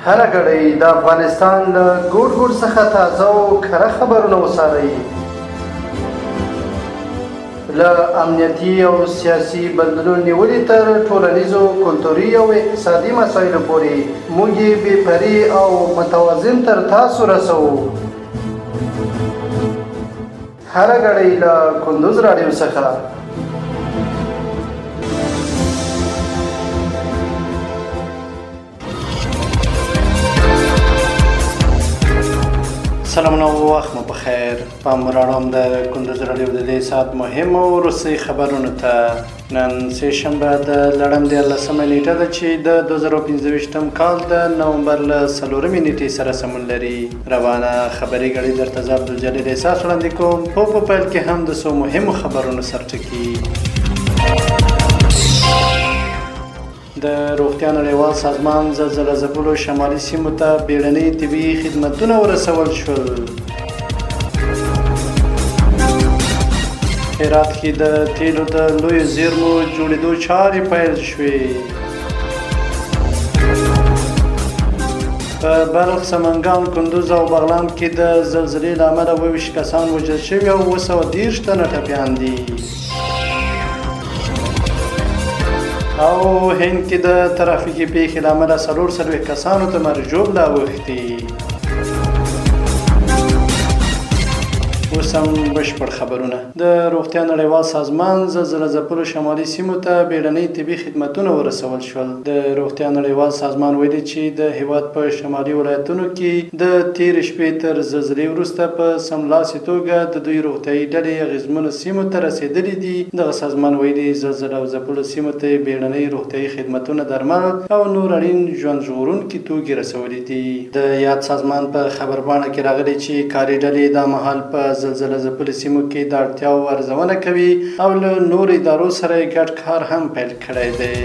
هره ګړۍ د افغانستان له ګوټ ګوټ څخه تازه او کره خبرونه وڅارئ. له امنیتي او سیاسي بدلون نیولې تر ټولنیزو، کلتوري او اقتصادي مسایلو پورې موږ یې بې پرې او متوازن تر تاسو رسوو. هره ګړۍ له کندوز راډیو څخه. سلامونه او وخت مو بخیر. پام راړم د کندوز راډیو د دې ساعت مهم او وروستي خبرونو ته. نن سه شنبه د لړم د 18مه نیټه ده چې د 2025م کال د نومبر له 4مې نیټې سره سمون لري. روانه خبري غړي درته زه عبدالجلیل احساس وړاندې کوم. په پیل کې هم د څو مهمو خبرونو سرټکي. د روغتیا نړیوال سازمان زلزله ځپلو شمالي سیمو ته بیړني طبي خدمتونه ورسول شول. هرات کې د تیلو د لویو زیرمو جوړېدو چارې پیل شوې. په بلخ، سمنګان، کندوز او بغلان کې د زلزلې له امله 22 کسان وژل شوي او 230 تنه ټپیان دي. او هند کې د ترافیکي پیښې له امله 40 کسانو ته مرګ ژوبله اوښتې. اوس هم بشپړ خبرونه. د روغتیا نړیوال سازمان زلزله ځپلو شمالي سیمو ته بیړني طبي خدمتونه ورسول شول. د روغتیا نړیوال سازمان ویلي چې د هیواد په شمالي ولایتونو کې د تېرې شپې تر زلزلې وروسته په سملاسي توګه د دوی روغتیایي ډلې اغېزمنو سیمو ته رسېدلي دي. دغه سازمان ویلي زلزله ځپلو سیمو ته بیړني روغتیایي خدمتونه، درمل او نور اړین ژوند ژغورونکي توکي رسولي دي. د یاد سازمان په خبرپاڼه کې راغلي چې کاري ډلې دا مهال په زلزله ځپلو سیمو کې د اړتیاو ارزونه کوي او له نورو ادارو سره ګډ کار هم پیل کړی دی.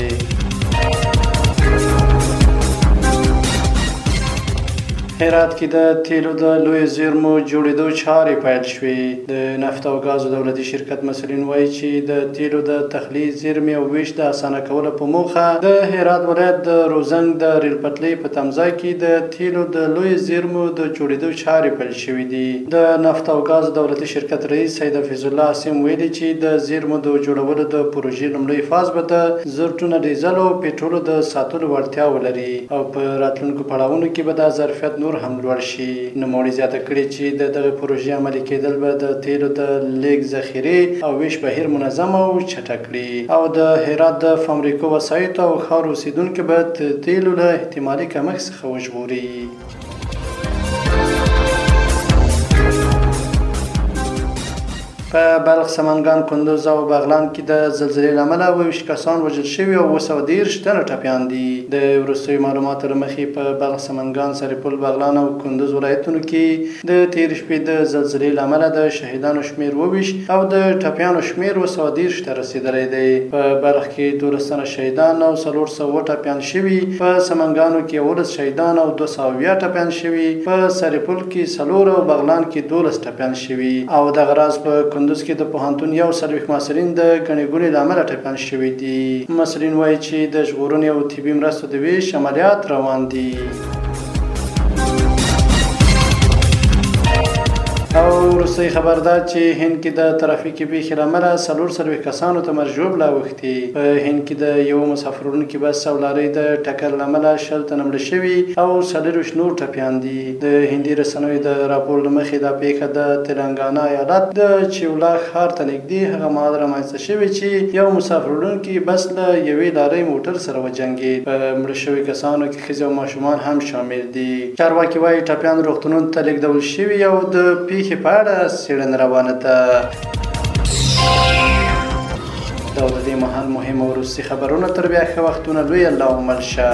هرات کې د تیلو د لویو زیرمو جوړېدو چارې پیل شوې. د نفت او ګازو دولتي شرکت مسؤلین وایي چې د تیلو د تخلیص، زیرمې او ویش د اسانه کولو په موخه د هرات ولایت د روزنګ د ریل پټلۍ په تمځای کې د تیلو د لویو زیرمو د جوړېدو چارې پیل شوې دي. د نفت او ګازو دولتي شرکت رئیس سید حفیظ الله عاصم ویلي چې د زیرمو د جوړولو د پروژې لومړی فاز به د 1000 ټنه ډیزل او پټرولو د ساتلو وړتیا ولري او په راتلونکو پړاوونو کې به د ظرفیت نور هم لوړ شي. نوموړي زیاته کړې چې د دغه پروژې عملي کېدل به د تیلو د لیږد، ذخیرې او ویش بهیر منظم او چټک کړي او د هرات د فابریکو، وسایطو او ښار اوسیدونکو به د تیلو له احتمالي کمښت څخه وژغوري. په بلخ، سمنګان، کندوز او بغلان کې د زلزلې له امله 22 کسان وژل شوي او 230 تنه ټپیان دي. د وروستیو معلوماتو له مخې په بلخ، سمنګان، سرپل، بغلان او کندوز ولایتونو کې د تېرې شپې د زلزلې له امله د شهیدانو شمېر 22 او د ټپیانو شمېر 230 ته رسېدلی دی. په بلخ کې 12 تنه شهیدان او 400 ټپیان شوي. په سمنګانو کې 11 شهیدان او 220 ټپیان شوي. په سرپل کې 4 او بغلان کې 12 ټپیان شوي او دغه راز په کندوز کې د پوهنتون 40 محصلین د ګڼې ګوڼې له امله ټپیان شوي دي. محصلین وایي چې د ژغورنې او طبي مرستو د ویش عملیات روان دي. او وروستی خبر ده چې هند کې د ترافیکي پیښې له امله 40 کسانو ته مرګ ژوبله اوښتې. په هند کې د یوه مسافر وړونکي بس او لارۍ د ټکر له امله 60 تنه مړه شوي او 40 نور ټپیان دي. د هندي رسنیو د راپور له مخې دا پیښه د تلنګانا ایالت د چیولا ښار ته نږدې هغه مهال رامنځته شوې چې یو مسافر وړونکي بس له یوې لارۍ موټر سره وجنګېد. په مړه شوي کسانو کې ښځې او ماشومان هم شامل دي. چارواکي وایي ټپیان روغتونونو ته لېږدول شوي او د پیښې په اړه څېړنه روانه ده. دا د دې مهال مهم او وروستي خبرونه. تر بیا ښه وختونه. لوی الله مل شه.